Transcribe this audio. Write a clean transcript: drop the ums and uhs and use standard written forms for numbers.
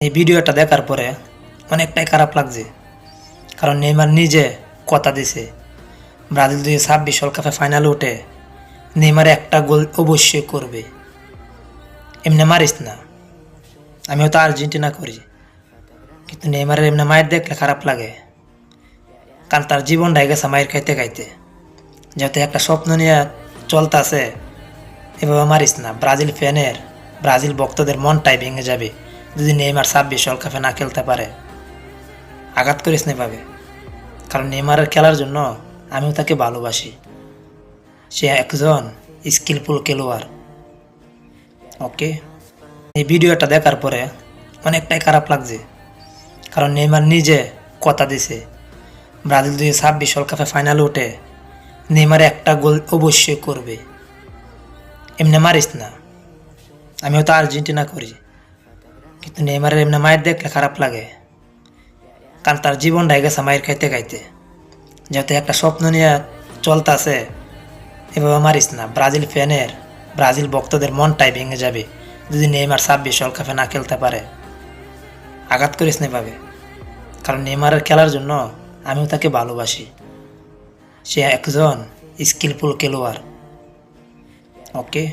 এই ভিডিওটা দেখার পরে অনেকটাই খারাপ লাগছে, কারণ নেইমার নিজে কথা দিছে ব্রাজিল 2026 ওয়ার্ল্ড কাপে ফাইনালে উঠে নেইমার একটা গোল অবশ্যই করবে। এমনি মারিস না, আমিও তো আর্জেন্টিনা করি, কিন্তু নেইমারের এমনি মায়ের দেখলে খারাপ লাগে, কারণ তার জীবনটাই গেছে মায়ের খাইতে খাইতে। যেহেতু একটা স্বপ্ন নিয়ে চলতেছে, এভাবে মারিস না। ব্রাজিল ভক্তদের মনটাই ভেঙে যাবে যদি নেইমার 26 ওয়ার্ল্ড কাপে না খেলতে পারে। আঘাত করিস না এভাবে, কারণ নেইমারের খেলার জন্য আমিও তাকে ভালোবাসি। সে একজন স্কিলফুল খেলোয়াড়। ওকে, এই ভিডিওটা দেখার পরে অনেকটাই খারাপ লাগছে, কারণ নেইমার নিজে কথা দিছে ব্রাজিল 2026 ওয়ার্ল্ড কাপে ফাইনালে উঠে নেইমার একটা গোল অবশ্যই করবে। এমনি মারিস না, আমিও তো আর্জেন্টিনা করি, কিন্তু নেইমারের এমনি মায়ের দেখলে খারাপ লাগে, কারণ তার জীবনটাই গেছে মায়ের খাইতে খাইতে। যেহেতু একটা স্বপ্ন নিয়ে চলতেছে, এভাবে মারিস না। ব্রাজিল ভক্তদের মনটাই ভেঙে যাবে যদি নেইমার 26 ওয়ার্ল্ড কাপে না খেলতে পারে। আঘাত করিস না এভাবে, কারণ নেইমারের খেলার জন্য আমিও তাকে ভালোবাসি। সে একজন স্কিলফুল খেলোয়াড়। ওকে।